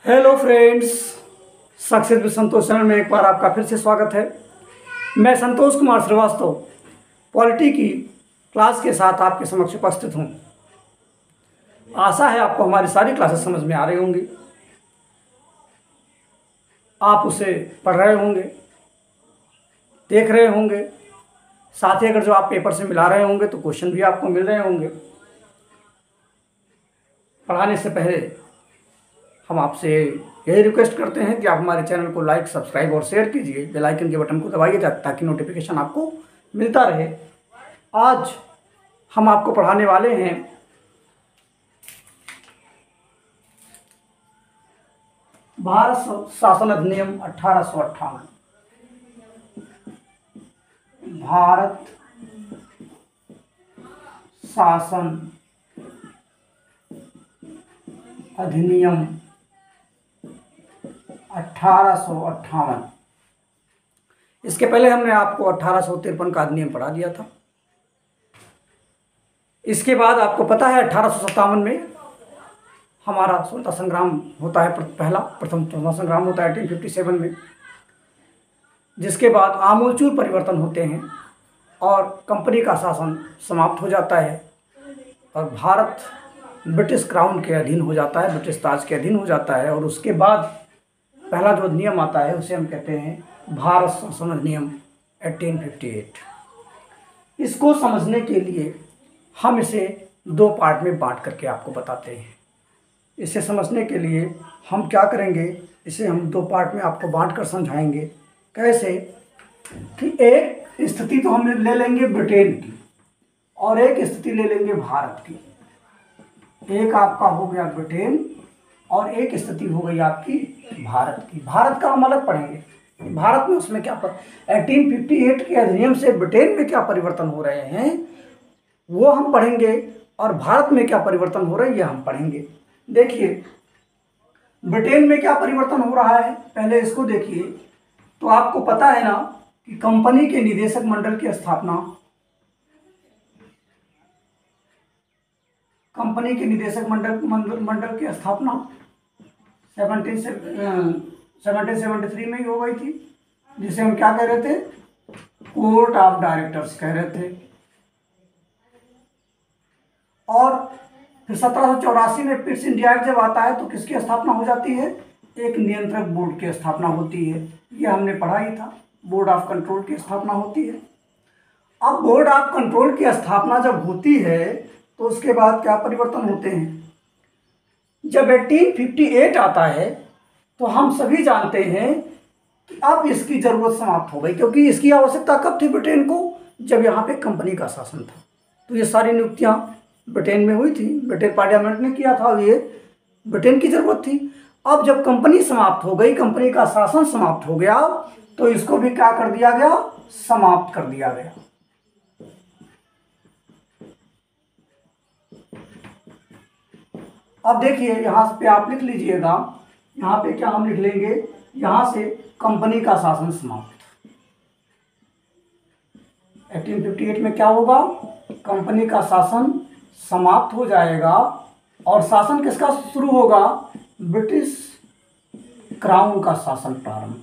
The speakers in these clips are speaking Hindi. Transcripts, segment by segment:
Hello friends, success with Santosh channel में एक बार आपका फिर से स्वागत है। मैं संतोष कुमार श्रीवास्तव पॉलिटी की क्लास के साथ आपके समक्ष उपस्थित हूँ। आशा है आपको हमारी सारी क्लासेस समझ में आ रही होंगी, आप उसे पढ़ रहे होंगे, देख रहे होंगे। साथ ही अगर जो आप पेपर से मिला रहे होंगे तो क्वेश्चन भी आपको मिल रहे होंगे। पढ़ाने से पहले हम आपसे यही रिक्वेस्ट करते हैं कि आप हमारे चैनल को लाइक, सब्सक्राइब और शेयर कीजिए। बेल आइकन के बटन को दबाइए ताकि नोटिफिकेशन आपको मिलता रहे। आज हम आपको पढ़ाने वाले हैं भारत शासन अधिनियम 1858। भारत शासन अधिनियम 1858। इसके पहले हमने आपको 1853 का अधिनियम पढ़ा दिया था। इसके बाद आपको पता है 1857 में हमारा स्वतंत्रता संग्राम होता है। प्रथम स्वतंत्रता संग्राम होता है 1857 में, जिसके बाद आमूलचूल परिवर्तन होते हैं और कंपनी का शासन समाप्त हो जाता है और भारत ब्रिटिश क्राउन के अधीन हो जाता है, ब्रिटिश ताज के अधीन हो जाता है। और उसके बाद पहला जो नियम आता है उसे हम कहते हैं भारत शासन अधिनियम 1858। इसको समझने के लिए हम इसे दो पार्ट में बांट करके आपको बताते हैं। इसे समझने के लिए हम क्या करेंगे, इसे हम दो पार्ट में आपको बांट कर समझाएंगे। कैसे कि एक स्थिति तो हम ले लेंगे ब्रिटेन की और एक स्थिति ले लेंगे भारत की। एक आपका हो गया ब्रिटेन और एक स्थिति हो गई आपकी भारत की। भारत का हम अलग पढ़ेंगे। भारत में उसमें क्या 1858 के अधिनियम से ब्रिटेन में क्या परिवर्तन हो रहे हैं वो हम पढ़ेंगे और भारत में क्या परिवर्तन हो रहा है ये हम पढ़ेंगे। देखिए ब्रिटेन में क्या परिवर्तन हो रहा है, पहले इसको देखिए। तो आपको पता है ना कि कंपनी के निदेशक मंडल की स्थापना, कंपनी के निदेशक मंडल की स्थापना 1773 में ही हो गई थी, जिसे हम क्या कह रहे थे, कोर्ट ऑफ डायरेक्टर्स कह रहे थे। और फिर 1784 में पिट्स इंडिया एक्ट जब आता है तो किसकी स्थापना हो जाती है, एक नियंत्रक बोर्ड की स्थापना होती है। ये हमने पढ़ा ही था, बोर्ड ऑफ कंट्रोल की स्थापना होती है। अब बोर्ड ऑफ कंट्रोल की स्थापना जब होती है तो उसके बाद क्या परिवर्तन होते हैं। जब 1858 आता है तो हम सभी जानते हैं कि अब इसकी ज़रूरत समाप्त हो गई, क्योंकि इसकी आवश्यकता कब थी ब्रिटेन को, जब यहाँ पे कंपनी का शासन था। तो ये सारी नियुक्तियाँ ब्रिटेन में हुई थी, ब्रिटेन पार्लियामेंट ने किया था, और ये ब्रिटेन की ज़रूरत थी। अब जब कंपनी समाप्त हो गई, कंपनी का शासन समाप्त हो गया, तो इसको भी क्या कर दिया गया, समाप्त कर दिया गया। अब देखिए यहाँ पे आप लिख लीजिएगा, यहाँ पे क्या हम लिख लेंगे, यहाँ से कंपनी का शासन समाप्त। 1858 में क्या होगा, कंपनी का शासन समाप्त हो जाएगा और शासन किसका शुरू होगा, ब्रिटिश क्राउन का शासन प्रारंभ।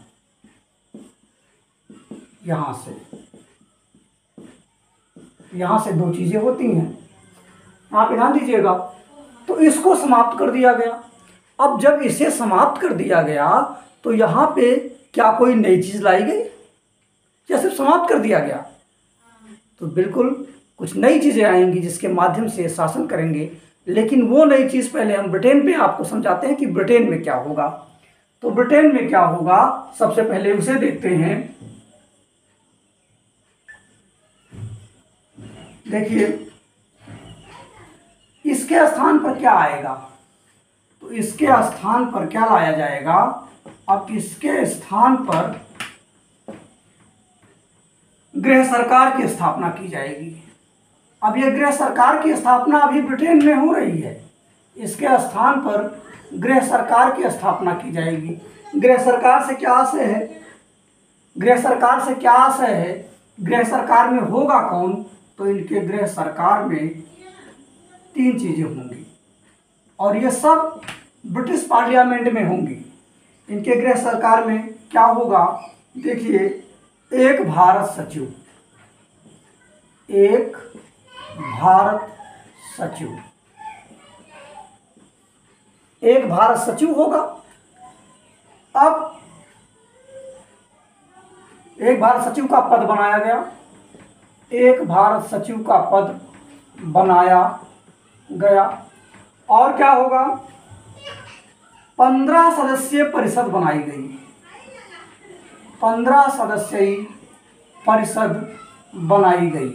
यहाँ से दो चीजें होती हैं, आप ध्यान दीजिएगा। तो इसको समाप्त कर दिया गया। अब जब इसे समाप्त कर दिया गया तो यहाँ पे क्या कोई नई चीज़ लाई गई या सिर्फ समाप्त कर दिया गया, तो बिल्कुल कुछ नई चीज़ें आएंगी जिसके माध्यम से शासन करेंगे। लेकिन वो नई चीज़ पहले हम ब्रिटेन पे आपको समझाते हैं कि ब्रिटेन में क्या होगा। तो ब्रिटेन में क्या होगा, सबसे पहले उसे देखते हैं। देखिए इसके स्थान पर क्या आएगा, तो इसके स्थान पर क्या लाया जाएगा, अब इसके स्थान पर गृह सरकार की स्थापना की जाएगी। अब ये गृह सरकार की स्थापना अभी ब्रिटेन में हो रही है, इसके स्थान पर गृह सरकार की स्थापना की जाएगी। गृह सरकार से क्या आशय है, गृह सरकार से क्या आशय है, गृह सरकार में होगा कौन, तो इनके गृह सरकार में तीन चीज़ें होंगी और ये सब ब्रिटिश पार्लियामेंट में होंगी। इनके गृह सरकार में क्या होगा, देखिए, एक भारत सचिव, एक भारत सचिव, एक भारत सचिव होगा। अब एक भारत सचिव का पद बनाया गया, एक भारत सचिव का पद बनाया गया, और क्या होगा, 15 सदस्यीय परिषद बनाई गई, 15 सदस्यीय परिषद बनाई गई।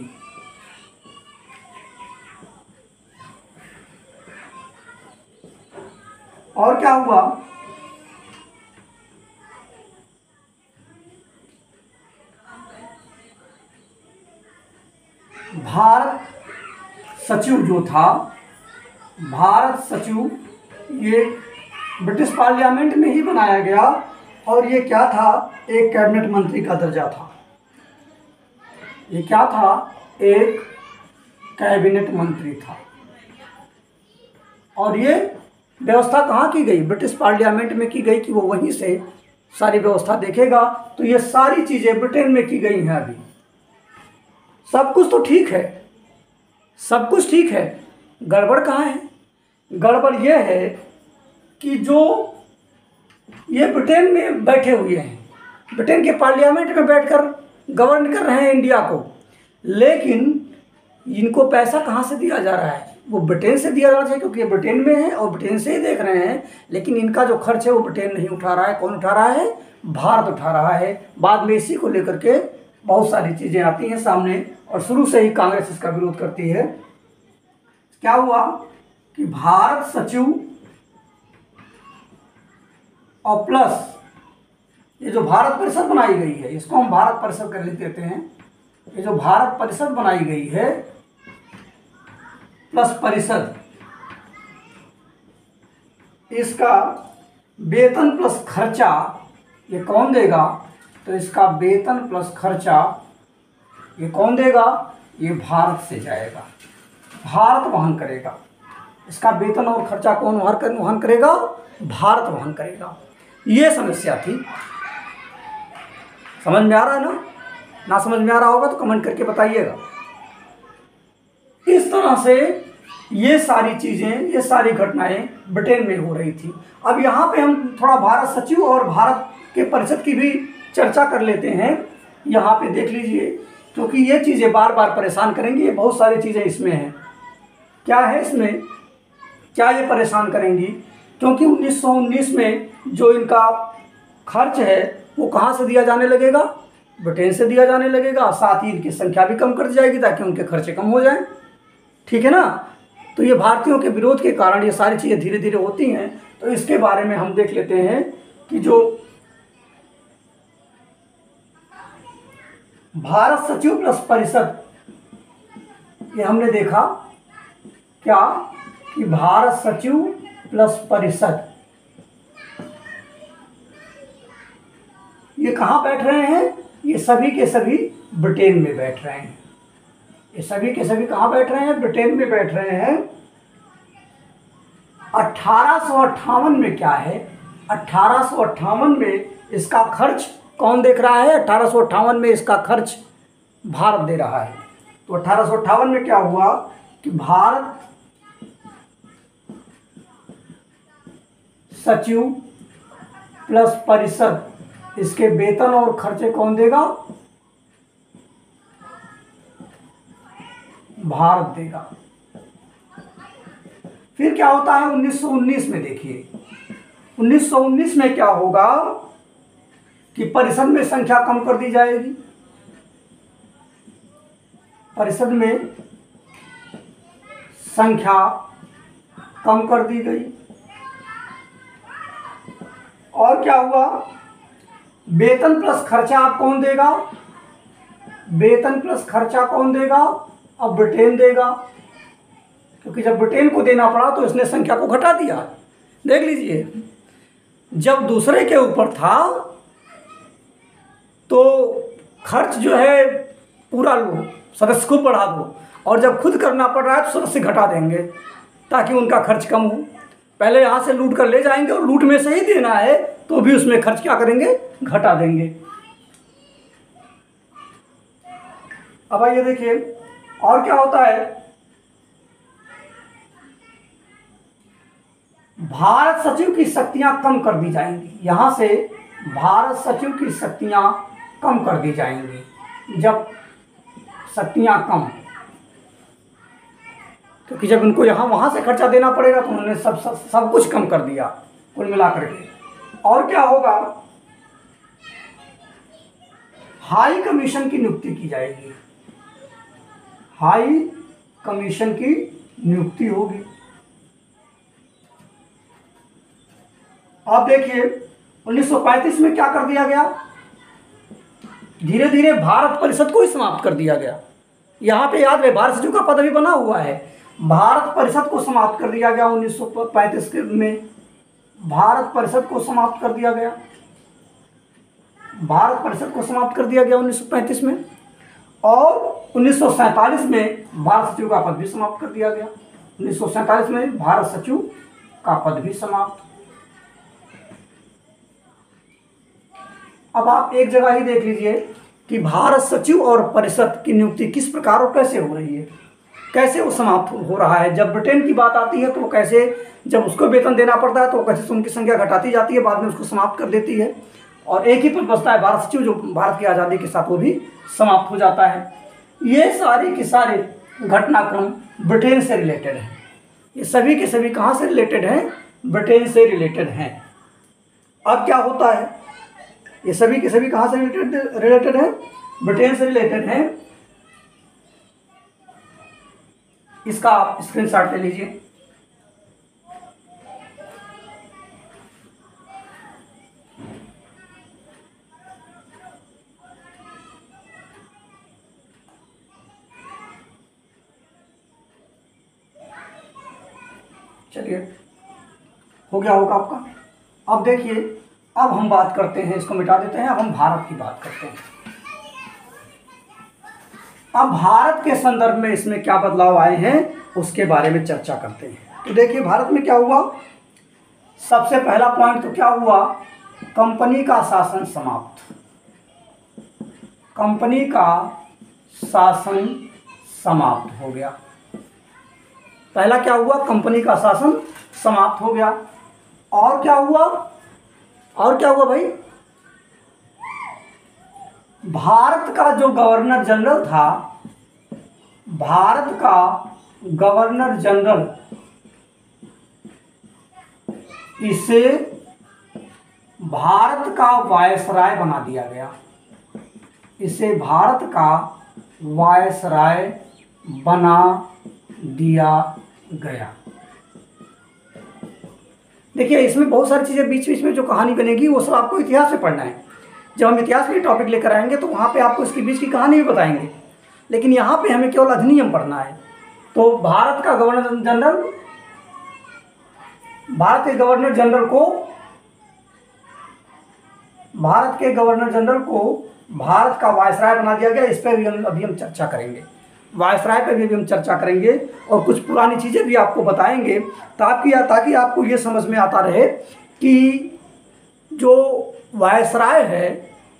और क्या हुआ, भारत सचिव जो था, भारत सचिव ये ब्रिटिश पार्लियामेंट में ही बनाया गया, और ये क्या था, एक कैबिनेट मंत्री का दर्जा था। ये क्या था, एक कैबिनेट मंत्री था। और ये व्यवस्था कहाँ की गई, ब्रिटिश पार्लियामेंट में की गई कि वो वहीं से सारी व्यवस्था देखेगा। तो ये सारी चीज़ें ब्रिटेन में की गई हैं। अभी सब कुछ तो ठीक है, सब कुछ ठीक है, गड़बड़ कहाँ है, गड़बड़ ये है कि जो ये ब्रिटेन में बैठे हुए हैं, ब्रिटेन के पार्लियामेंट में बैठकर गवर्न कर रहे हैं इंडिया को, लेकिन इनको पैसा कहाँ से दिया जा रहा है, वो ब्रिटेन से दिया जाना चाहिए, क्योंकि ये ब्रिटेन में है और ब्रिटेन से ही देख रहे हैं। लेकिन इनका जो खर्च है वो ब्रिटेन नहीं उठा रहा है, कौन उठा रहा है, भारत उठा रहा है। बाद में इसी को लेकर के बहुत सारी चीज़ें आती हैं सामने, और शुरू से ही कांग्रेस इसका विरोध करती है। क्या हुआ कि भारत सचिव और प्लस ये जो भारत परिषद बनाई गई है, इसको हम भारत परिषद कर लेते हैं। ये जो भारत परिषद बनाई गई है प्लस परिषद, इसका वेतन प्लस खर्चा ये कौन देगा, तो इसका वेतन प्लस खर्चा ये कौन देगा, ये भारत से जाएगा, भारत वहन करेगा। इसका वेतन और खर्चा कौन वहन करेगा, भारत वहन करेगा। ये समस्या थी। समझ में आ रहा है ना समझ में आ रहा होगा तो कमेंट करके बताइएगा। इस तरह से ये सारी चीज़ें, ये सारी घटनाएं ब्रिटेन में हो रही थी। अब यहाँ पे हम थोड़ा भारत सचिव और भारत के परिषद की भी चर्चा कर लेते हैं। यहाँ पे देख लीजिए, क्योंकि ये चीज़ें बार बार परेशान करेंगी। ये बहुत सारी चीज़ें इसमें हैं। क्या है इसमें, क्या ये परेशान करेंगी, क्योंकि 1919 में जो इनका खर्च है वो कहाँ से दिया जाने लगेगा, ब्रिटेन से दिया जाने लगेगा। साथ ही इनकी संख्या भी कम कर दी जाएगी ताकि उनके खर्चे कम हो जाएं। ठीक है ना। तो ये भारतीयों के विरोध के कारण ये सारी चीज़ें धीरे धीरे होती हैं। तो इसके बारे में हम देख लेते हैं कि जो भारत सचिव प्लस परिषद, ये हमने देखा क्या कि भारत सचिव प्लस परिषद ये कहाँ बैठ रहे हैं, ये सभी के सभी ब्रिटेन में बैठ रहे हैं। ये सभी के सभी कहाँ बैठ रहे हैं, ब्रिटेन में बैठ रहे हैं। 1858 में क्या है, 1858 में इसका खर्च कौन देख रहा है, 1858 में इसका खर्च भारत दे रहा है। तो 1858 में क्या हुआ कि भारत सचिव प्लस परिषद, इसके वेतन और खर्चे कौन देगा, भारत देगा। फिर क्या होता है 1919 में, देखिए 1919 में क्या होगा कि परिषद में संख्या कम कर दी जाएगी। परिषद में संख्या कम कर दी गई। और क्या हुआ, वेतन प्लस खर्चा आप कौन देगा, वेतन प्लस खर्चा कौन देगा, अब ब्रिटेन देगा। क्योंकि जब ब्रिटेन को देना पड़ा तो इसने संख्या को घटा दिया। देख लीजिए, जब दूसरे के ऊपर था तो खर्च जो है पूरा लो, सदस्य को बढ़ा दो, और जब खुद करना पड़ रहा है तो सदस्य घटा देंगे ताकि उनका खर्च कम हो। पहले यहाँ से लूट कर ले जाएंगे और लूट में से ही देना है तो भी उसमें खर्च क्या करेंगे, घटा देंगे। अब आइए देखिए और क्या होता है। भारत सचिव की शक्तियां कम कर दी जाएंगी। यहां से भारत सचिव की शक्तियां कम कर दी जाएंगी। जब शक्तियां कम, क्योंकि जब उनको यहाँ वहाँ से खर्चा देना पड़ेगा तो उन्होंने सब कुछ कम कर दिया कुल मिलाकर के। और क्या होगा, हाई कमीशन की नियुक्ति की जाएगी। हाई कमीशन की नियुक्ति होगी। अब देखिए 1935 में क्या कर दिया गया, धीरे धीरे भारत परिषद को ही समाप्त कर दिया गया। यहाँ पे याद रहे भारत सचिव का पद भी बना हुआ है। भारत परिषद को समाप्त कर दिया गया 1935 में। भारत परिषद को समाप्त कर दिया गया। भारत परिषद को समाप्त कर दिया गया 1935 में। और 1947 में भारत सचिव का पद भी समाप्त कर दिया गया। 1947 में भारत सचिव का पद भी समाप्त। अब आप एक जगह ही देख लीजिए कि भारत सचिव और परिषद की नियुक्ति किस प्रकार और कैसे हो रही है, कैसे वो समाप्त हो रहा है। जब ब्रिटेन की बात आती है तो कैसे, जब उसको वेतन देना पड़ता है तो कैसे उनकी संख्या घटाती जाती है, बाद में उसको समाप्त कर देती है और एक ही पद बचता है भारत सचिव, जो भारत की आज़ादी के साथ वो भी समाप्त हो जाता है। ये सारी के सारे घटनाक्रम ब्रिटेन से रिलेटेड हैं। ये सभी के सभी कहाँ से रिलेटेड हैं, ब्रिटेन से रिलेटेड हैं। अब क्या होता है, ये सभी के सभी कहाँ से रिलेटेड हैं, ब्रिटेन से रिलेटेड हैं। इसका आप स्क्रीनशॉट ले लीजिए। चलिए हो गया होगा आपका। अब देखिए, अब हम बात करते हैं, इसको मिटा देते हैं, अब हम भारत की बात करते हैं। अब भारत के संदर्भ में इसमें क्या बदलाव आए हैं उसके बारे में चर्चा करते हैं। तो देखिए भारत में क्या हुआ, सबसे पहला पॉइंट तो क्या हुआ, कंपनी का शासन समाप्त। कंपनी का शासन समाप्त हो गया। पहला क्या हुआ, कंपनी का शासन समाप्त हो गया। और क्या हुआ, और क्या हुआ भाई, भारत का जो गवर्नर जनरल था, भारत का गवर्नर जनरल, इसे भारत का वायसराय बना दिया गया। इसे भारत का वायसराय बना दिया गया। देखिए इसमें बहुत सारी चीज़ें बीच बीच में जो कहानी बनेगी वो सब आपको इतिहास में पढ़ना है। जब हम इतिहास के टॉपिक लेकर आएंगे तो वहाँ पे आपको इसके बीच की कहानी भी बताएंगे, लेकिन यहाँ पे हमें केवल अधिनियम पढ़ना है। तो भारत का गवर्नर जनरल, भारत के गवर्नर जनरल को, भारत के गवर्नर जनरल को भारत का वायसराय बना दिया गया। इस पर भी अभी हम चर्चा करेंगे, वायसराय पर भी हम चर्चा करेंगे और कुछ पुरानी चीज़ें भी आपको बताएंगे ताकि आपको ये समझ में आता रहे कि जो वायसराय है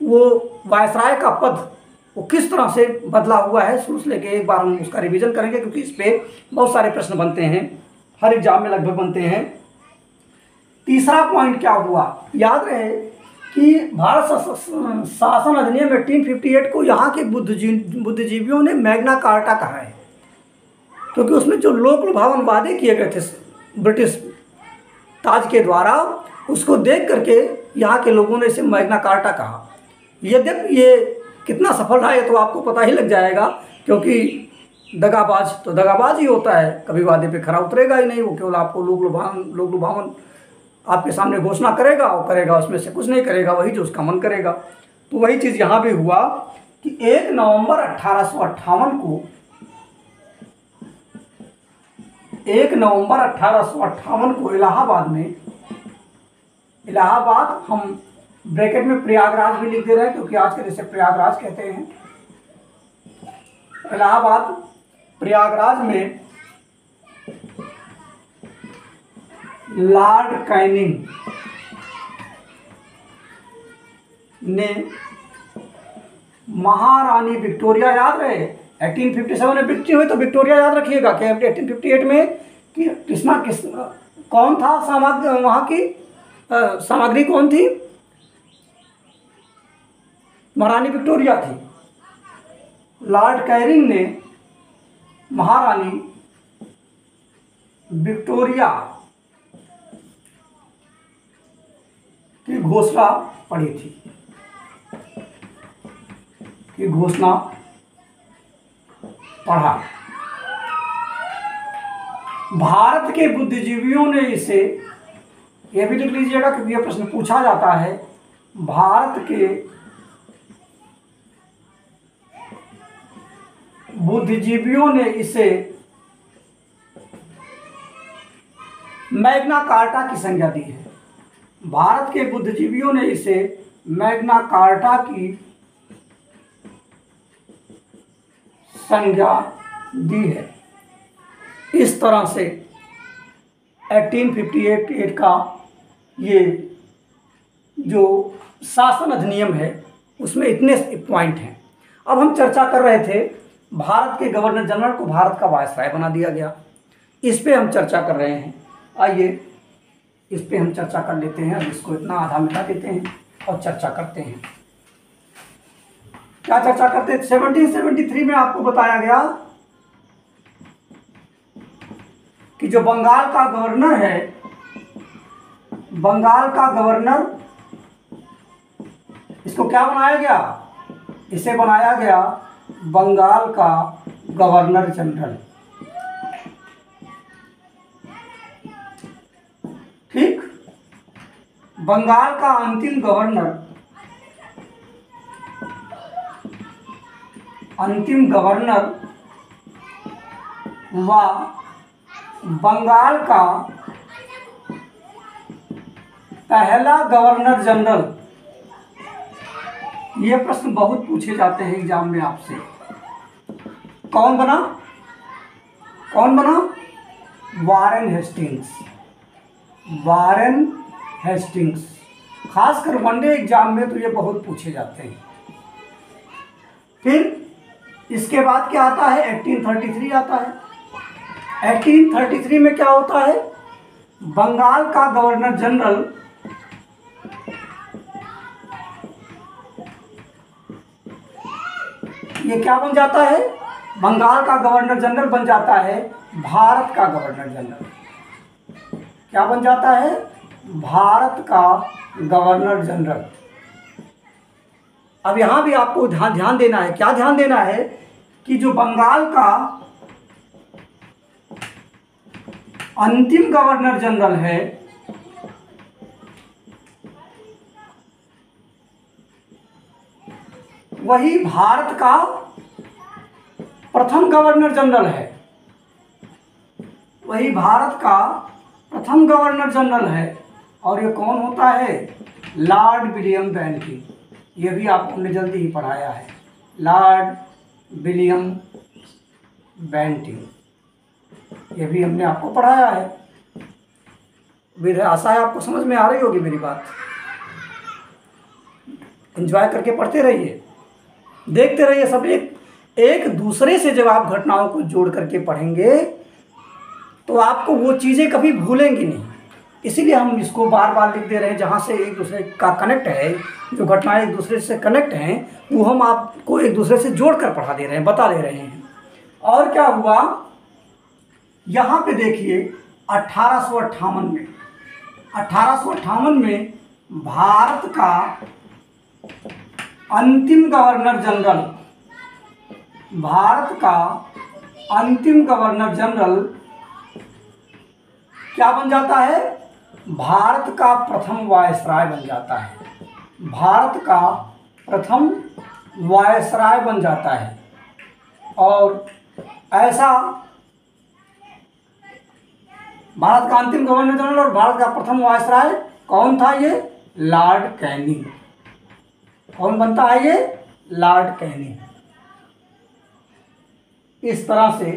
वो वायसराय का पद वो किस तरह से बदला हुआ है शुरू से लेके। एक बार हम उसका रिवीजन करेंगे क्योंकि इस पर बहुत सारे प्रश्न बनते हैं, हर एग्जाम में लगभग बनते हैं। तीसरा पॉइंट क्या हुआ, याद रहे कि भारत शासन अधिनियम 1858 को यहाँ के बुद्धिजीवियों ने मैग्ना कार्टा कहा है, क्योंकि उसमें जो लोक लुभावन वादे किए गए थे ब्रिटिश ताज के द्वारा, उसको देख करके यहाँ के लोगों ने इसे मैग्ना कार्टा कहा। यद्यपि ये कितना सफल रहा है तो आपको पता ही लग जाएगा, क्योंकि दगाबाज तो दगाबाज ही होता है, कभी वादे पे खरा उतरेगा ही नहीं। वो केवल आपको लोक लुभावन आपके सामने घोषणा करेगा और करेगा, उसमें से कुछ नहीं करेगा, वही जो उसका मन करेगा। तो वही चीज़ यहाँ भी हुआ कि 1 नवंबर 1858 को, 1 नवंबर 1858 को इलाहाबाद में, इलाहाबाद हम ब्रैकेट में प्रयागराज भी लिख दे रहे हैं क्योंकि आज के जैसे प्रयागराज कहते हैं, इलाहाबाद प्रयागराज में लॉर्ड कैनिंग ने महारानी विक्टोरिया, याद रहे 1857 में मृत्यु हुई, तो विक्टोरिया याद रखिएगा कि 1858 में कौन था वहाँ की सामग्री कौन थी? महारानी विक्टोरिया थी। लॉर्ड कैनिंग ने महारानी विक्टोरिया की घोषणा पढ़ी थी, की घोषणा पढ़ा। भारत के बुद्धिजीवियों ने इसे, यह भी लिख लीजिएगा क्योंकि यह प्रश्न पूछा जाता है, भारत के बुद्धिजीवियों ने इसे मैग्ना कार्टा की संज्ञा दी है। भारत के बुद्धिजीवियों ने इसे मैग्ना कार्टा की संज्ञा दी है। इस तरह से 1858 का ये जो शासन अधिनियम है उसमें इतने पॉइंट हैं। अब हम चर्चा कर रहे थे भारत के गवर्नर जनरल को भारत का वायसराय बना दिया गया, इस पे हम चर्चा कर रहे हैं। आइए इस पे हम चर्चा कर लेते हैं। अब इसको इतना आधा मिटा देते हैं और चर्चा करते हैं। क्या चर्चा करते हैं? 1773 में आपको बताया गया कि जो बंगाल का गवर्नर है, बंगाल का गवर्नर, इसको क्या बनाया गया? इसे बनाया गया बंगाल का गवर्नर जनरल। ठीक, बंगाल का अंतिम गवर्नर, व बंगाल का पहला गवर्नर जनरल। ये प्रश्न बहुत पूछे जाते हैं एग्जाम में आपसे। कौन बना? कौन बना? Warren Hastings. वारेन हेस्टिंग्स, खासकर वनडे एग्जाम में तो ये बहुत पूछे जाते हैं। फिर इसके बाद क्या आता है? 1833 आता है। 1833 में क्या होता है? बंगाल का गवर्नर जनरल ये क्या बन जाता है? बंगाल का गवर्नर जनरल बन जाता है भारत का गवर्नर जनरल। क्या बन जाता है? भारत का गवर्नर जनरल। अब यहां भी आपको ध्यान देना है। क्या ध्यान देना है? कि जो बंगाल का अंतिम गवर्नर जनरल है, वही भारत का प्रथम गवर्नर जनरल है। वही भारत का प्रथम गवर्नर जनरल है। और ये कौन होता है? Lord William Bentinck. ये भी आपने जल्दी ही पढ़ाया है, लॉर्ड विलियम बेंटिंग। ये भी हमने आपको पढ़ाया है। मेरी आशा है आपको समझ में आ रही होगी मेरी बात। एंजॉय करके पढ़ते रहिए, देखते रहिए सब। एक दूसरे से जब आप घटनाओं को जोड़ करके पढ़ेंगे तो आपको वो चीज़ें कभी भूलेंगी नहीं। इसीलिए हम इसको बार बार लिख दे रहे हैं। जहाँ से एक दूसरे का कनेक्ट है, जो घटनाएं एक दूसरे से कनेक्ट हैं, वो हम आपको एक दूसरे से जोड़ कर पढ़ा दे रहे हैं, बता दे रहे हैं। और क्या हुआ यहाँ पे देखिए, 1858 में भारत का अंतिम गवर्नर जनरल, भारत का अंतिम गवर्नर जनरल क्या बन जाता है? भारत का प्रथम वायसराय बन जाता है। भारत का प्रथम वायसराय बन जाता है। और ऐसा भारत का अंतिम गवर्नर जनरल और भारत का प्रथम वायसराय कौन था? ये लॉर्ड कैनिंग। कौन बनता है ये? Lord Canning. इस तरह से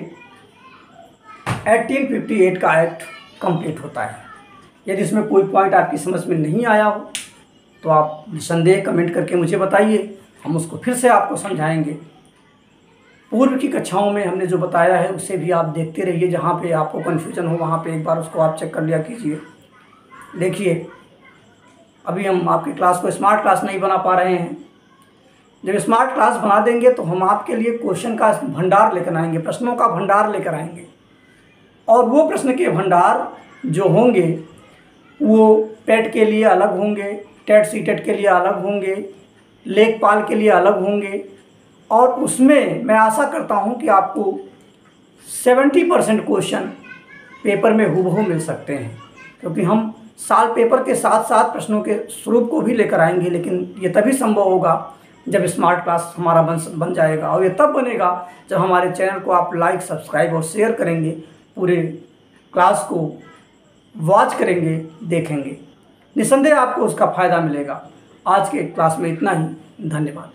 1858 का एक्ट कंप्लीट होता है। यदि इसमें कोई पॉइंट आपकी समझ में नहीं आया हो तो आप निसंदेह कमेंट करके मुझे बताइए, हम उसको फिर से आपको समझाएंगे। पूर्व की कक्षाओं में हमने जो बताया है उसे भी आप देखते रहिए, जहाँ पे आपको कन्फ्यूजन हो वहाँ पे एक बार उसको आप चेक कर लिया कीजिए। देखिए, अभी हम आपकी क्लास को स्मार्ट क्लास नहीं बना पा रहे हैं। जब स्मार्ट क्लास बना देंगे तो हम आपके लिए क्वेश्चन का भंडार लेकर आएंगे, प्रश्नों का भंडार लेकर आएंगे। और वो प्रश्न के भंडार जो होंगे वो टेट के लिए अलग होंगे, टेट सीटेट के लिए अलग होंगे, लेखपाल के लिए अलग होंगे। और उसमें मैं आशा करता हूँ कि आपको 70% क्वेश्चन पेपर में हूबहू मिल सकते हैं, क्योंकि हम साल पेपर के साथ साथ प्रश्नों के स्वरूप को भी लेकर आएंगे। लेकिन ये तभी संभव होगा जब स्मार्ट क्लास हमारा बन जाएगा, और ये तब बनेगा जब हमारे चैनल को आप लाइक, सब्सक्राइब और शेयर करेंगे, पूरे क्लास को वॉच करेंगे, देखेंगे। निसंदेह आपको उसका फ़ायदा मिलेगा। आज के क्लास में इतना ही। धन्यवाद।